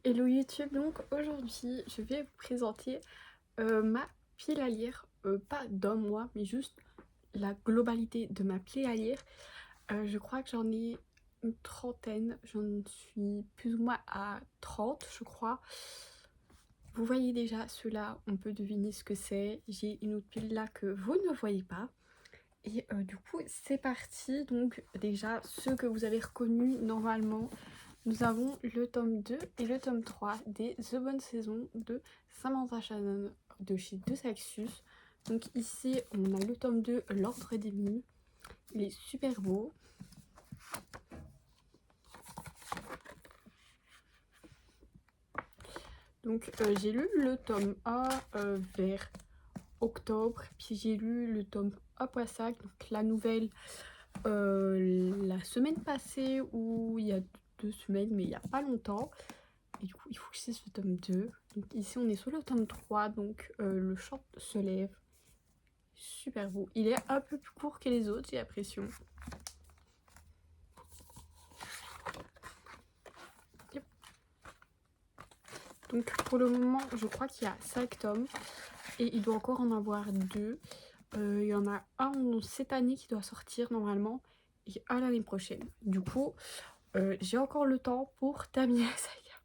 Hello YouTube, donc aujourd'hui je vais vous présenter ma pile à lire, pas d'un mois mais juste la globalité de ma pile à lire. Je crois que j'en ai une trentaine, j'en suis plus ou moins à 30 je crois. Vous voyez déjà ceux-là, on peut deviner ce que c'est. J'ai une autre pile là que vous ne voyez pas. Et du coup c'est parti, donc déjà ceux que vous avez reconnus normalement. Nous avons le tome 2 et le tome 3 des The Bonne Saison de Samantha Shannon de chez De Saxus. Donc ici on a le tome 2, L'Ordre des Mines. Il est super beau. Donc j'ai lu le tome 1 vers octobre, puis j'ai lu le tome à Poissac, donc la nouvelle la semaine passée ou il y a 2 semaines, mais il n'y a pas longtemps. Et du coup il faut que je lise le tome 2. Donc ici on est sur le tome 3, donc le chant se lève. Super beau. Il est un peu plus court que les autres, j'ai l'impression. Yep. Donc pour le moment je crois qu'il y a 5 tomes et il doit encore en avoir 2. Il y en a un cette année qui doit sortir normalement et un l'année prochaine. Du coup j'ai encore le temps pour terminer la saga.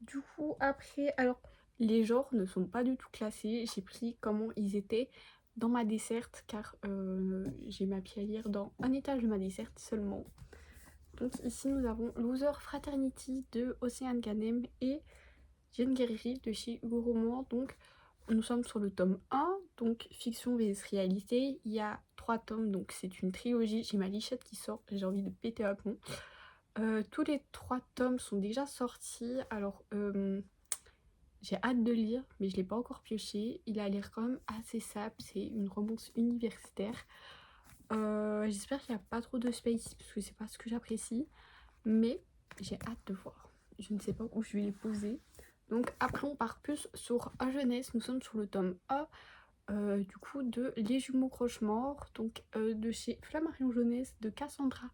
Du coup après, alors les genres ne sont pas du tout classés, j'ai pris comment ils étaient dans ma desserte car j'ai ma pied à lire dans un étage de ma desserte seulement. Donc ici nous avons Loser Fraternity de Océane Ganem et Jeanne Guerrier de chez Hugo Roman. Donc nous sommes sur le tome 1, donc fiction vs réalité. Il y a 3 tomes, donc c'est une trilogie. J'ai ma lichette qui sort, j'ai envie de péter un plomb. Tous les 3 tomes sont déjà sortis, alors j'ai hâte de lire, mais je ne l'ai pas encore pioché. Il a l'air quand même assez simple, c'est une romance universitaire. J'espère qu'il n'y a pas trop de space, parce que c'est pas ce que j'apprécie. Mais j'ai hâte de voir. Je ne sais pas où je vais les poser. Donc après on part plus sur A Jeunesse. Nous sommes sur le tome A du coup de Les Jumeaux Croche-Mort, donc de chez Flammarion Jeunesse de Cassandra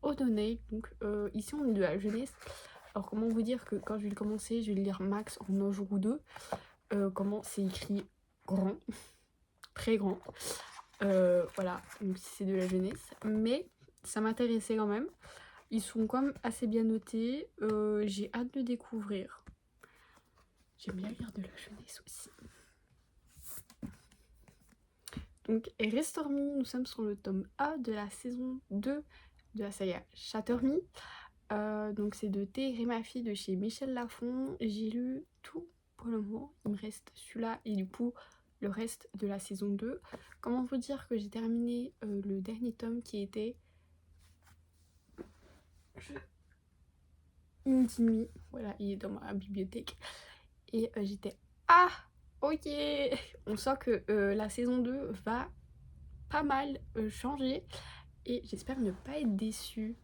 O'Donnell. Donc ici on est de la jeunesse. Alors comment vous dire que quand je vais le commencer, je vais le lire max en un jour ou deux. Comment c'est écrit grand, très grand. Voilà, donc c'est de la jeunesse. Mais ça m'intéressait quand même. Ils sont quand même assez bien notés. J'ai hâte de découvrir. J'aime bien lire de la jeunesse aussi. Donc Restore Me, nous sommes sur le tome A de la saison 2 de la saga Shatter Me. Donc c'est de Thé et ma fille de chez Michel Lafon. J'ai lu tout pour le moment. Il me reste celui-là et du coup le reste de la saison 2. Comment vous dire que j'ai terminé le dernier tome qui était Indie. Voilà, il est dans ma bibliothèque. Et j'étais ah ok. On sent que la saison 2 va pas mal changer et j'espère ne pas être déçue.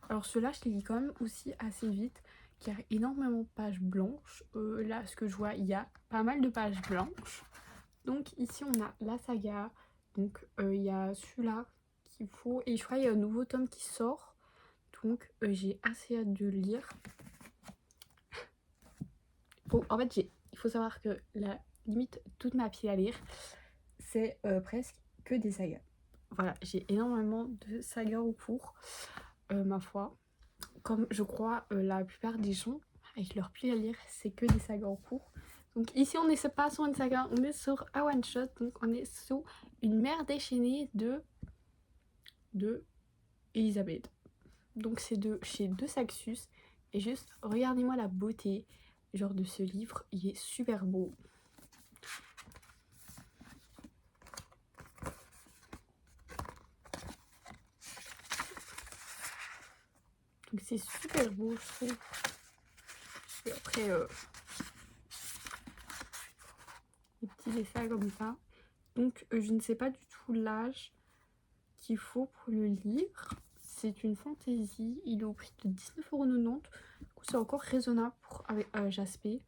Alors ceux-là je les lis quand même aussi assez vite car énormément de pages blanches. Là ce que je vois il y a pas mal de pages blanches. Donc ici on a la saga, donc il y a celui-là qu'il faut et je crois qu'il y a un nouveau tome qui sort. Donc j'ai assez hâte de le lire. En fait il faut savoir que la limite toute ma pile à lire c'est presque que des sagas. Voilà, j'ai énormément de sagas au cours, ma foi. Comme je crois la plupart des gens, avec leur pile à lire, c'est que des sagas en cours. Donc ici, on n'est pas sur une saga, on est sur un one-shot. Donc on est sur une mère déchaînée de Elisabeth. Donc c'est de chez De Saxus. Et juste, regardez-moi la beauté genre de ce livre, il est super beau. Donc c'est super beau, je trouve. Et après, les petits dessins comme ça. Donc je ne sais pas du tout l'âge qu'il faut pour le lire. C'est une fantaisie, il est au prix de 19,90 €. C'est encore raisonnable pour, avec Jaspé.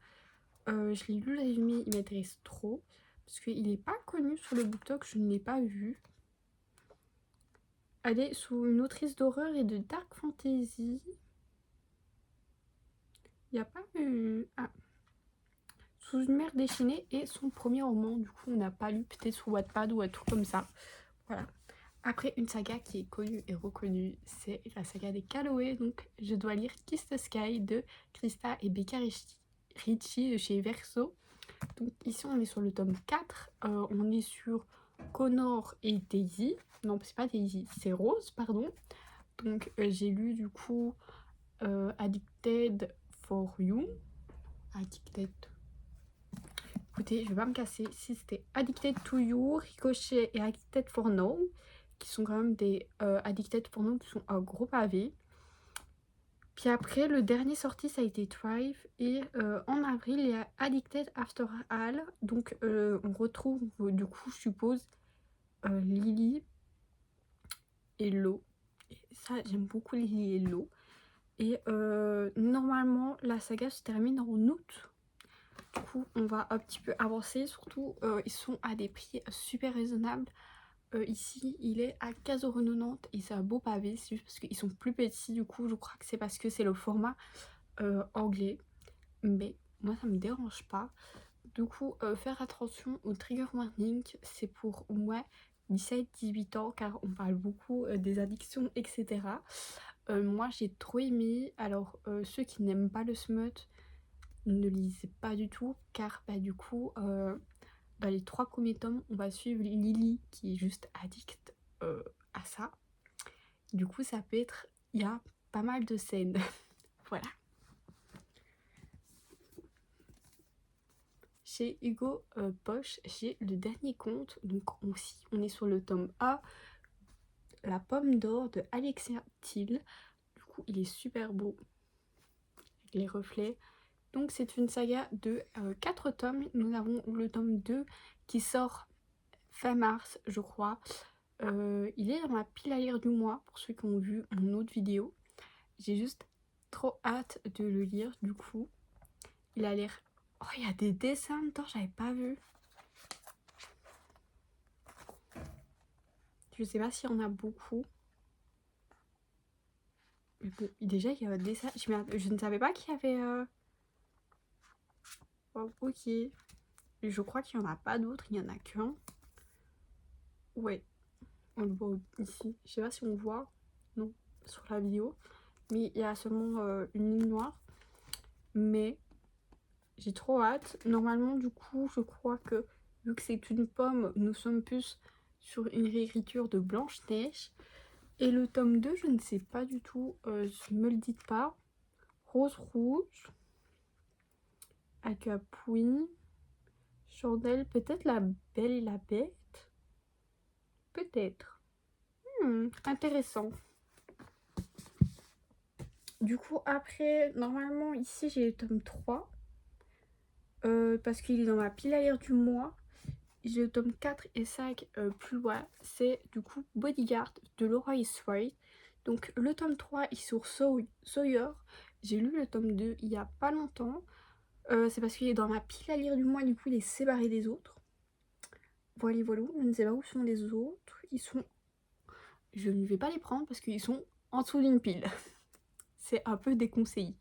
Je l'ai lu le résumé, il m'intéresse trop. Parce qu'il n'est pas connu sur le BookTok, je ne l'ai pas vu. Elle est sous une autrice d'horreur et de dark fantasy. Il n'y a pas eu... Ah. Sous une mer déchaînée et son premier roman, du coup on n'a pas lu, peut-être sous Wattpad ou un truc comme ça. Voilà. Après, une saga qui est connue et reconnue, c'est la saga des Calloway. Donc, je dois lire Kiss the Sky de Krista et Becca Ritchie de chez Verso. Donc, ici, on est sur le tome 4. On est sur Connor et Daisy. Non, c'est pas Daisy, c'est Rose, pardon. Donc, j'ai lu du coup Addicted for You. Addicted. Écoutez, je vais pas me casser. Si c'était Addicted to You, Ricochet et Addicted for No, qui sont quand même des Addicted for No qui sont un gros pavé. Puis après, le dernier sorti, ça a été Thrive. Et en avril, il y a Addicted After All. Donc, on retrouve, du coup, je suppose, Lily et Lo. Et ça, j'aime beaucoup Lily et Lo. Et normalement, la saga se termine en août. Du coup, on va un petit peu avancer. Surtout, ils sont à des prix super raisonnables. Ici, il est à 15,90€ et c'est un beau pavé. C'est juste parce qu'ils sont plus petits. Du coup, je crois que c'est parce que c'est le format anglais. Mais moi, ça me dérange pas. Du coup, faire attention au trigger warning. C'est pour moi 17-18 ans car on parle beaucoup des addictions, etc. Moi, j'ai trop aimé. Alors, ceux qui n'aiment pas le smut, ne lisez pas du tout car bah, du coup dans les 3 premiers tomes on va suivre Lily qui est juste addict à ça. Du coup ça peut être, il y a pas mal de scènes. Voilà. Chez Hugo Poche, j'ai le dernier conte, donc aussi on est sur le tome A, La pomme d'or de Alexia Thiel. Du coup il est super beau avec les reflets. Donc c'est une saga de 4 tomes. Nous avons le tome 2 qui sort fin mars, je crois. Il est dans ma pile à lire du mois, pour ceux qui ont vu mon autre vidéo. J'ai juste trop hâte de le lire, du coup. Il a l'air... Oh, il y a des dessins dedans, j'avais pas vu. Je sais pas s'il y en a beaucoup. Mais bon, déjà, il y a un dessin... Je ne savais pas qu'il y avait... Oh, ok. Je crois qu'il n'y en a pas d'autres, il n'y en a qu'un. Ouais. On le voit ici. Je sais pas si on voit. Non, sur la vidéo. Mais il y a seulement une ligne noire. Mais j'ai trop hâte. Normalement, du coup, je crois que vu que c'est une pomme, nous sommes plus sur une réécriture de Blanche-Neige. Et le tome 2, je ne sais pas du tout. Me le dites pas. Rose rouge. Acapouine. Chandelle. Peut-être la Belle et la Bête. Peut-être. Intéressant. Du coup, après, normalement, ici, j'ai le tome 3. Parce qu'il est dans ma pile à lire du mois. J'ai le tome 4 et 5 plus loin. C'est du coup Bodyguard de Laura Wright. Donc le tome 3 est sur Sawyer. J'ai lu le tome 2 il y a pas longtemps. C'est parce qu'il est dans ma pile à lire du mois. Du coup, il est séparé des autres. Voilà, voilà. Je ne sais pas où sont les autres. Ils sont... Je ne vais pas les prendre parce qu'ils sont en dessous d'une pile. C'est un peu déconseillé.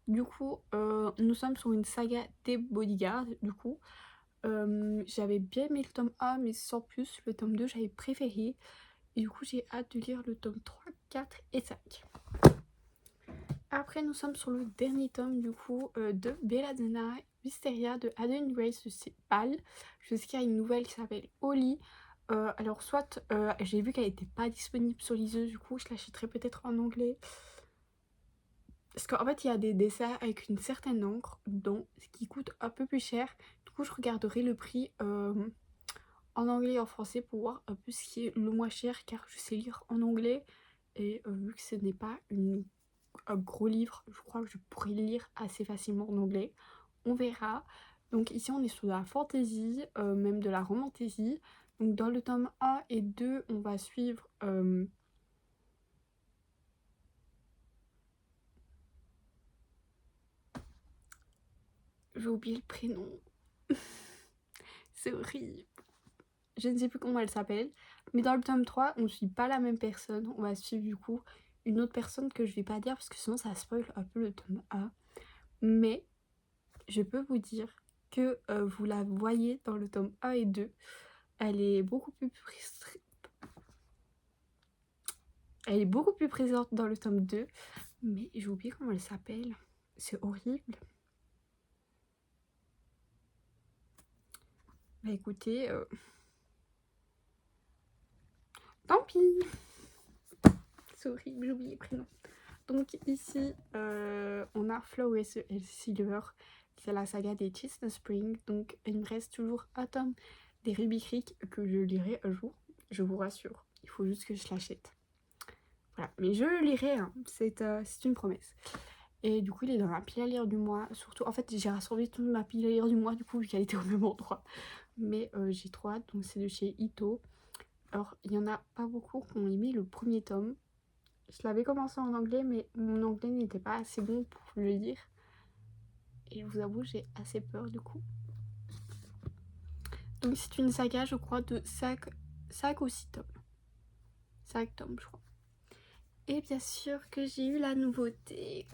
Du coup, nous sommes sur une saga des Bodyguards. Du coup, j'avais bien aimé le tome 1, mais sans plus. Le tome 2, j'avais préféré. Et du coup, j'ai hâte de lire le tome 3, 4 et 5. Après, nous sommes sur le dernier tome, du coup, de Belladonna Wisteria de Aden Grace de Pal. Je sais qu'il y a une nouvelle qui s'appelle Holly. Alors, soit j'ai vu qu'elle n'était pas disponible sur liseuse, du coup, je l'achèterai peut-être en anglais. Parce qu'en fait, il y a des dessins avec une certaine encre, donc ce qui coûte un peu plus cher. Du coup, je regarderai le prix en anglais et en français pour voir un peu ce qui est le moins cher, car je sais lire en anglais. Et vu que ce n'est pas un gros livre, je crois que je pourrais le lire assez facilement en anglais. On verra. Donc ici, on est sur de la fantasy, même de la romantasy. Donc dans le tome 1 et 2, on va suivre... J'ai oublié le prénom. C'est horrible. Je ne sais plus comment elle s'appelle. Mais dans le tome 3, on ne suit pas la même personne. On va suivre du coup une autre personne que je vais pas dire parce que sinon ça spoil un peu le tome A. mais je peux vous dire que vous la voyez dans le tome 1 et 2. Elle est beaucoup plus présente dans le tome 2, mais j'ai oublié comment elle s'appelle. C'est horrible. Bah écoutez, tant pis. C'est horrible, j'ai oublié le prénom. Donc ici, on a Flowers et Silver. C'est la saga des Chestnut Spring. Donc il me reste toujours un tome des Ruby Creek que je lirai un jour. Je vous rassure. Il faut juste que je l'achète. Voilà. Mais je le lirai, hein. C'est une promesse. Et du coup, il est dans ma pile à lire du mois. Surtout, en fait, j'ai rassemblé toute ma pile à lire du mois, du coup, vu qu'elle était au même endroit. Mais j'ai trop hâte. Donc c'est de chez Ito. Alors, il n'y en a pas beaucoup qui ont aimé le premier tome. Je l'avais commencé en anglais, mais mon anglais n'était pas assez bon pour le lire. Et je vous avoue, j'ai assez peur du coup. Donc c'est une saga, je crois, de 5 ou 6 tomes. 5 tomes, je crois. Et bien sûr que j'ai eu la nouveauté.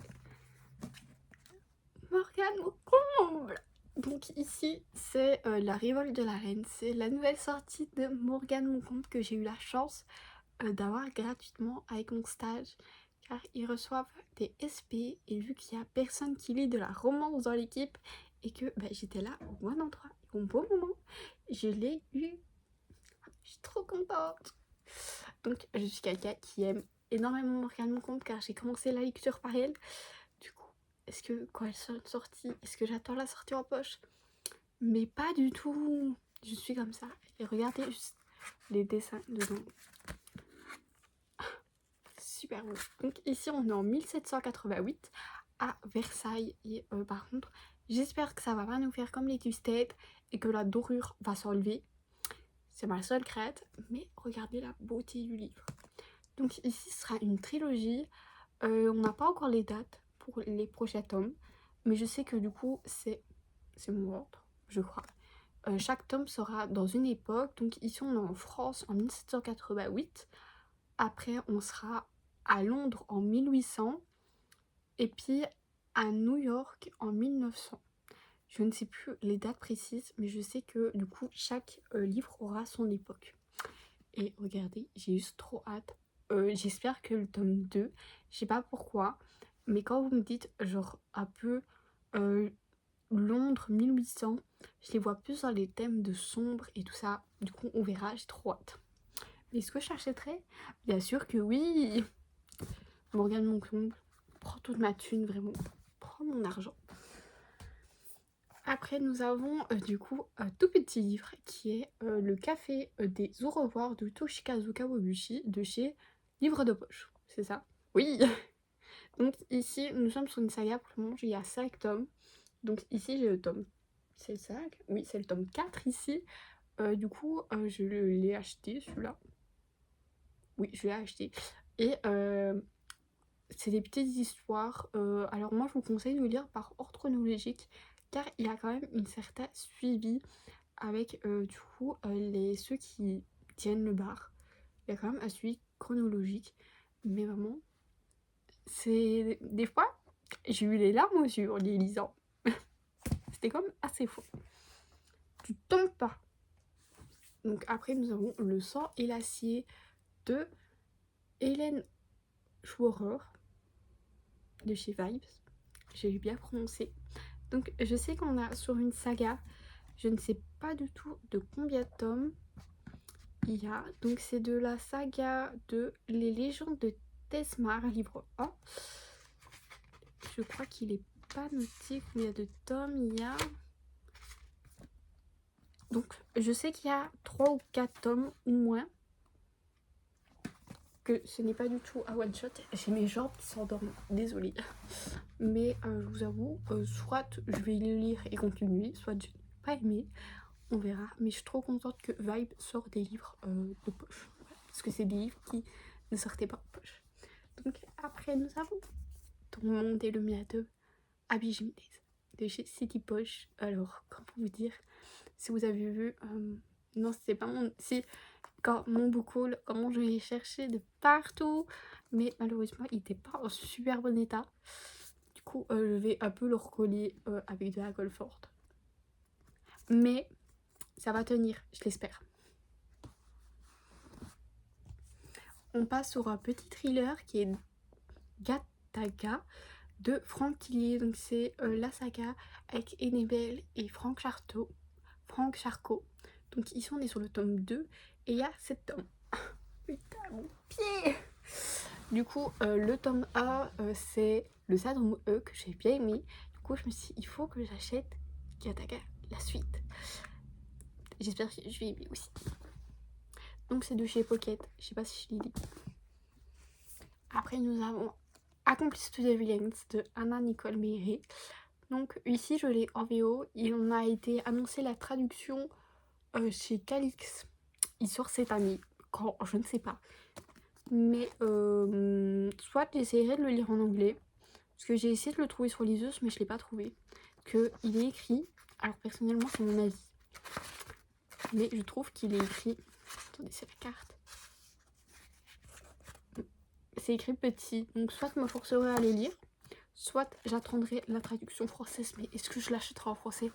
Morgane au comble. Donc ici, c'est la révolte de la reine. C'est la nouvelle sortie de Morgane Moncombe que j'ai eu la chance d'avoir gratuitement avec mon stage. Car ils reçoivent des SP et vu qu'il n'y a personne qui lit de la romance dans l'équipe et que j'étais là au bon endroit, au bon moment, je l'ai eu. Je suis trop contente. Donc je suis quelqu'un qui aime énormément Morgane Moncombe car j'ai commencé la lecture par elle. Du coup, est-ce que quand elle sera sortie, est-ce que j'attends la sortie en poche? Mais pas du tout. Je suis comme ça. Et regardez juste les dessins dedans. Super beau. Donc ici on est en 1788 à Versailles et par contre j'espère que ça va pas nous faire comme les Twisted et que la dorure va s'enlever. C'est ma seule crainte, mais regardez la beauté du livre. Donc ici ce sera une trilogie. On n'a pas encore les dates pour les prochains tomes, mais je sais que du coup c'est mon ordre, je crois. Chaque tome sera dans une époque. Donc ici on est en France en 1788. Après on sera à Londres en 1800 et puis à New York en 1900. Je ne sais plus les dates précises, mais je sais que du coup chaque livre aura son époque. Et regardez, j'ai juste trop hâte. J'espère que le tome 2, je sais pas pourquoi, mais quand vous me dites genre un peu Londres 1800, je les vois plus dans les thèmes de sombre et tout ça. Du coup on verra, j'ai trop hâte. Est-ce que je l'achèterai? Bien sûr que oui. Morgane Moncombe, prends toute ma thune, vraiment. Prends mon argent. Après, nous avons du coup un tout petit livre qui est le Café des au revoir de Toshikazu Kawaguchi de chez Livre de Poche. C'est ça? Oui. Donc ici, nous sommes sur une saga. Pour le moment, il y a 5 tomes. Donc ici, j'ai le tome... C'est le 5? Oui, c'est le tome 4 ici. Du coup, je l'ai acheté, celui-là. Oui, je l'ai acheté. Et c'est des petites histoires. Alors moi, je vous conseille de lire par ordre chronologique car il y a quand même une certaine suivi avec du coup ceux qui tiennent le bar. Il y a quand même un suivi chronologique. Mais vraiment, c'est... Des fois, j'ai eu les larmes aux yeux en les lisant. C'était comme assez faux. Tu tombes pas. Donc après, nous avons Le sang et l'acier de Hélène Schworer de chez Vibes. J'ai bien prononcé. Donc je sais qu'on a sur une saga, je ne sais pas du tout de combien de tomes il y a. Donc c'est de la saga de Les légendes de Tesmar, livre 1. Je crois qu'il est pas noté combien de tomes il y a. Donc je sais qu'il y a 3 ou 4 tomes ou moins. Que ce n'est pas du tout un one shot. J'ai mes jambes qui s'endorment, désolée. Mais je vous avoue, soit je vais le lire et continuer, soit je n'ai pas aimé. On verra. Mais je suis trop contente que Vibe sort des livres de poche. Voilà. Parce que c'est des livres qui ne sortaient pas de poche. Donc après, nous avons Ton monde et le mien de Abby Jiménez de chez City Poche. Alors, comment vous dire, si vous avez vu... non, c'est pas mon... Si, quand mon book haul, comment je l'ai cherché de partout. Mais malheureusement, il n'était pas en super bon état. Du coup, je vais un peu le recoller avec de la colle forte. Mais ça va tenir, je l'espère. On passe sur un petit thriller qui est Gattaca de Franck Tillier. Donc c'est la saga avec Enebel et Franck Charcot. Donc ici on est sur le tome 2 et il y a 7 tomes. Putain mon pied. Du coup le tome 1 c'est le syndrome E que j'ai bien aimé. Du coup je me suis dit il faut que j'achète Gattaca la suite. J'espère que je vais aimer aussi. Donc c'est de chez Pocket, je sais pas si je l'ai dit. Après nous avons Accomplice to the Villains de Anna Nicole Meyer. Donc ici je l'ai en VO, il en a été annoncé la traduction chez Calix. Il sort cette année, quand je ne sais pas. Mais soit j'essaierai de le lire en anglais, parce que j'ai essayé de le trouver sur liseuse mais je l'ai pas trouvé. Que il est écrit, alors personnellement c'est mon avis, mais je trouve qu'il est écrit, attendez c'est la carte, c'est écrit petit, donc soit je me forcerai à le lire, soit j'attendrai la traduction française. Mais est-ce que je l'achèterai en français?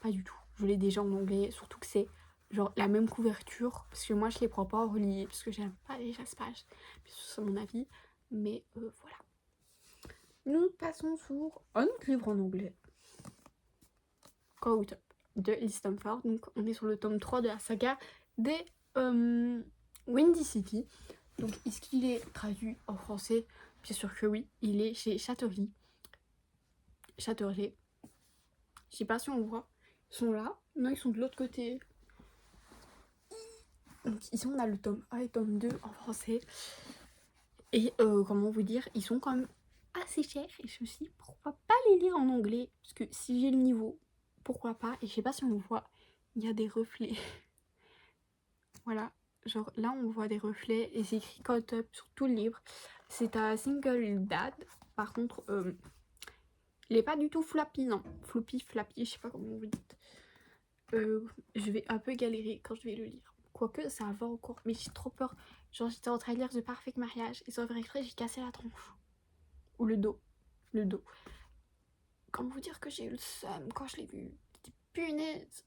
Pas du tout, je l'ai déjà en anglais, surtout que c'est genre la même couverture, parce que moi je les prends pas en relié, parce que j'aime pas les jaspages, c'est mon avis, mais voilà. Nous passons sur un autre livre en anglais, Caught Up de Liz Stamford. Donc on est sur le tome 3 de la saga des Windy City. Donc est-ce qu'il est traduit en français? Bien sûr que oui, il est chez Châtelet. Je sais pas si on voit, ils sont là, non ils sont de l'autre côté. Donc ici on a le tome 1 et tome 2 en français. Et comment vous dire, ils sont quand même assez chers. Et je me suis dit pourquoi pas les lire en anglais, parce que si j'ai le niveau, pourquoi pas. Et je sais pas si on voit, il y a des reflets. Voilà, genre là on voit des reflets et c'est écrit Caught Up sur tout le livre. C'est un single dad. Par contre, il est pas du tout flappy, non. Floppy, je sais pas comment vous dites. Je vais un peu galérer quand je vais le lire. Quoique ça va encore, mais j'ai trop peur. Genre j'étais en train de lire The Perfect Mariage et sans faire exprès j'ai cassé la tronche. Ou le dos. Le dos. Comment vous dire que j'ai eu le seum quand je l'ai vu. C'était punaise.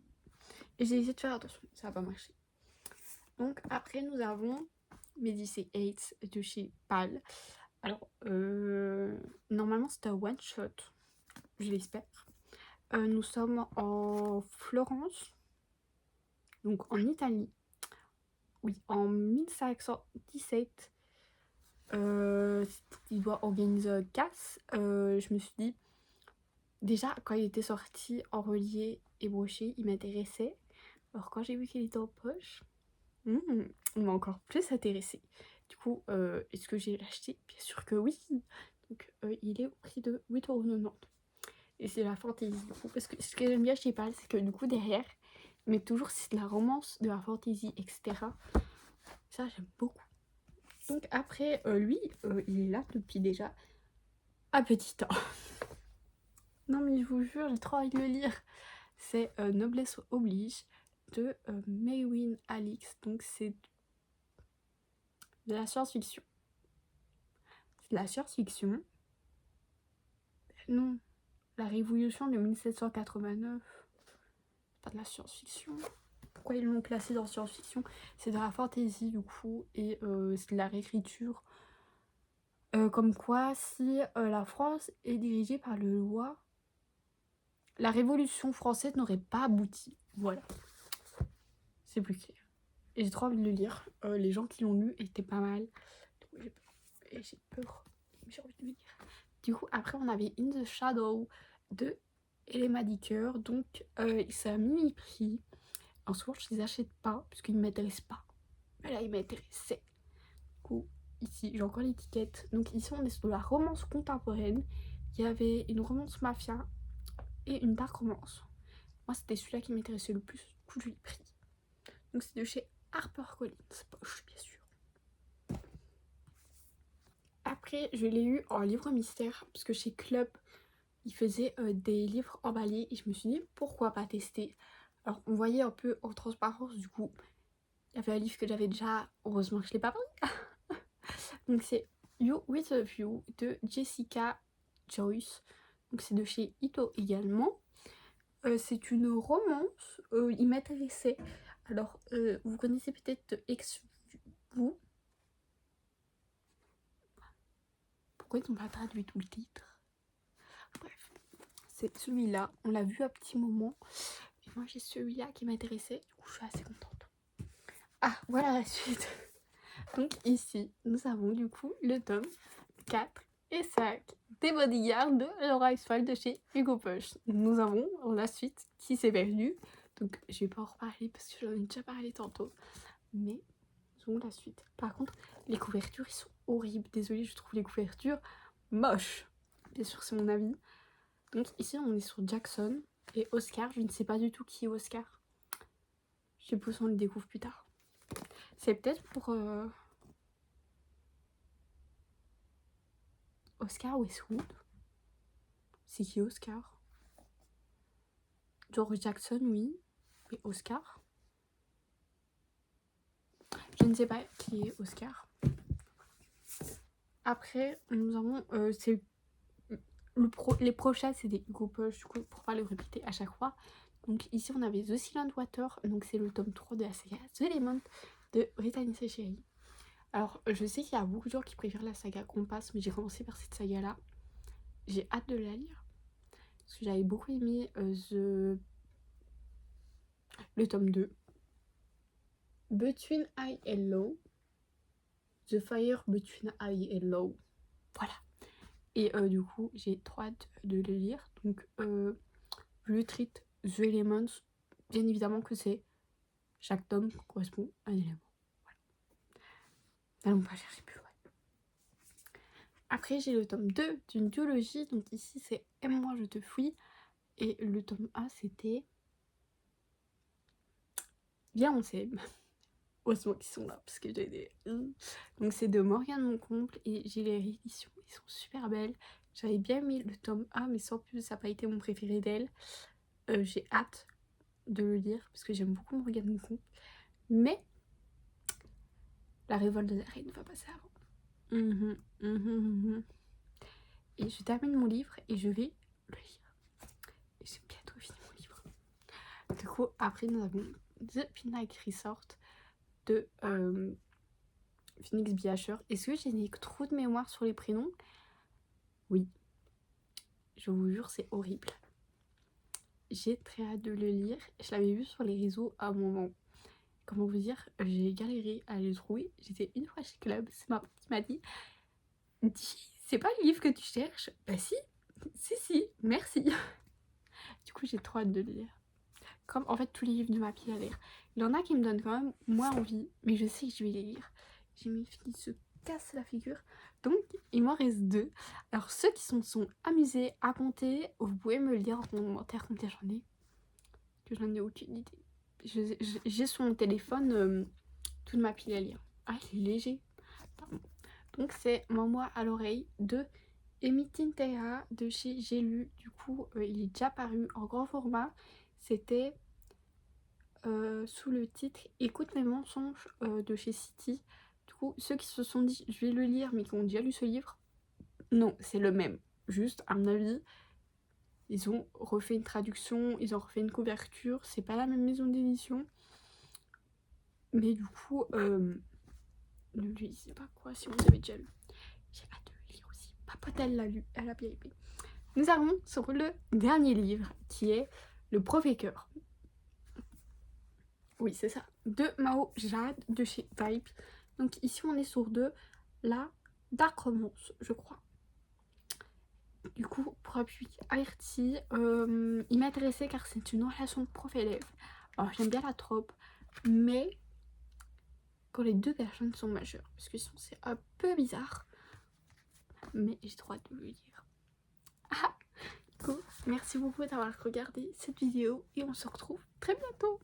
Et j'ai essayé de faire attention, ça n'a pas marché. Donc après nous avons Medici 8 de chez PAL. Alors normalement c'est un one shot, je l'espère. Nous sommes en Florence, donc en Italie. Oui, en 1517. Il doit organiser un casse. Je me suis dit, déjà quand il était sorti en relié et broché, il m'intéressait. Alors quand j'ai vu qu'il était en poche, il m'a encore plus intéressé. Du coup, est-ce que j'ai l'acheté? Bien sûr que oui. Donc il est au prix de 8,90€. Et c'est la fantaisie du coup. Parce que ce que j'aime bien chez PAL, c'est que du coup derrière, mais toujours c'est de la romance, de la fantaisie, etc. Ça j'aime beaucoup. Donc après, lui, il est là depuis déjà un petit temps. Non mais je vous jure, j'ai trop envie de le lire. C'est Noblesse oblige de Maywin Alix. Donc c'est de la science-fiction. C'est de la science-fiction. Non, la révolution de 1789. C'est pas de la science-fiction. Pourquoi ils l'ont classé dans science-fiction? C'est de la fantasy du coup. Et c'est de la réécriture. Comme quoi, si la France est dirigée par le roi, la Révolution française n'aurait pas abouti. Voilà. C'est plus clair. Et j'ai trop envie de le lire. Les gens qui l'ont lu étaient pas mal. Et j'ai peur. J'ai envie de le lire. Du coup, après, on avait In the Shadow de Elema Dicker. Donc, c'est à mini-prix. En souvent, je les achète pas, parce qu'ils ne m'intéressent pas. Mais là, ils m'intéressaient. Du coup, ici, j'ai encore l'étiquette. Donc, ici, on est sur la romance contemporaine. Il y avait une romance mafia et une dark romance. Moi, c'était celui-là qui m'intéressait le plus. Du coup, je l'ai pris. Donc, c'est de chez HarperCollins, poche, bien sûr. Après, je l'ai eu en livre mystère, parce que chez Club, ils faisaient des livres emballés. Et je me suis dit, pourquoi pas tester? Alors, on voyait un peu en transparence, du coup, il y avait un livre que j'avais déjà. Heureusement que je ne l'ai pas pris. Donc, c'est You with a View de Jessica Joyce. Donc c'est de chez Ito également. C'est une romance, il m'intéressait. Alors, vous connaissez peut-être Ex-Vous. Pourquoi ils n'ont pas traduit tout le titre? Bref, c'est celui-là. On l'a vu à petit moment. Et moi, j'ai celui-là qui m'intéressait. Du coup, je suis assez contente. Ah, voilà la suite. Donc ici, nous avons du coup le tome 4 et 5 des Bodyguards de Laura Isfeld de chez Hugo Push. Nous avons la suite qui s'est perdue. Donc je vais pas en reparler parce que j'en ai déjà parlé tantôt. Mais nous avons la suite. Par contre, les couvertures, ils sont horribles. Désolée, je trouve les couvertures moches. Bien sûr, c'est mon avis. Donc ici, on est sur Jackson et Oscar. Je ne sais pas du tout qui est Oscar. Je suppose qu'on le découvre plus tard. C'est peut-être pour... Oscar Westwood. C'est qui Oscar? George Jackson, oui. Mais Oscar? Je ne sais pas qui est Oscar. Après, nous avons... les prochains, c'est des Hugo Push, du coup, pour pas le répéter à chaque fois. Donc ici, on avait The Silent Water. Donc c'est le tome 3 de la saga The Element de Brittany Chéri. Alors, je sais qu'il y a beaucoup de gens qui préfèrent la saga Compass, mais j'ai commencé par cette saga-là. J'ai hâte de la lire. Parce que j'avais beaucoup aimé le tome 2. Between High and Low. The Fire Between High and Low. Voilà. Et du coup, j'ai trop hâte de le lire. Donc, le treat The Elements, bien évidemment que c'est chaque tome correspond à un élément. Voilà. N'allons pas chercher plus loin. Après, j'ai le tome 2 d'une duologie. Donc ici, c'est Aime-moi, je te fuis. Et le tome 1, c'était Viens, on s'aime. Heureusement qu'ils sont là, parce que j'ai des... Donc c'est de Morgane Moncomble, et j'ai les rééditions, ils sont super belles. J'avais bien mis le tome 1, mais sans plus, ça n'a pas été mon préféré d'elle. J'ai hâte de le lire, parce que j'aime beaucoup Morgane Moncomble. Mais La Révolte de la Reine va passer avant. Et je termine mon livre, et je vais le lire. Et j'ai bientôt fini mon livre. Du coup, après, nous avons The Pinnacle Resort de Phoenix Biacher. Est-ce que j'ai trop de mémoire sur les prénoms? Oui. Je vous jure, c'est horrible. J'ai très hâte de le lire. Je l'avais vu sur les réseaux à un moment. Comment vous dire, j'ai galéré à le trouver. J'étais une fois chez Club, c'est ma pote qui m'a dit c'est pas le livre que tu cherches? Bah si, si, merci. Du coup, j'ai trop hâte de le lire. Comme en fait tous les livres de ma pile à lire. Il y en a qui me donnent quand même moins envie, mais je sais que je vais les lire. J'ai mes filles qui se cassent la figure. Donc, il m'en reste 2. Alors, ceux qui sont amusés à compter, vous pouvez me le dire en commentaire combien j'en ai. Que j'en ai aucune idée. J'ai sur mon téléphone toute ma pile à lire. Ah, il est léger. Pardon. Donc, c'est Maman à l'oreille de Amy Tintea de chez J'ai lu. Du coup, il est déjà paru en grand format. C'était sous le titre Écoute mes mensonges de chez City. Du coup, ceux qui se sont dit je vais le lire mais qui ont déjà lu ce livre, non, c'est le même. Juste, à mon avis, ils ont refait une traduction, ils ont refait une couverture. C'est pas la même maison d'édition. Mais du coup, ne lui lisez pas quoi si vous avez déjà lu. J'ai hâte de le lire aussi. Ma pote, elle l'a lu, elle a bien aimé. Nous arrivons sur le dernier livre qui est Le Prophécœur. Oui, c'est ça. De Mao Jade de chez Type. Donc ici, on est sur de la dark romance, je crois. Du coup, pour appuyer averti, il m'intéressait car c'est une relation de prof-élève. Alors, j'aime bien la trope, mais quand les deux personnes sont majeures, parce que sinon c'est un peu bizarre. Mais j'ai trop hâte de le lire. Ah, du coup, merci beaucoup d'avoir regardé cette vidéo et on se retrouve très bientôt.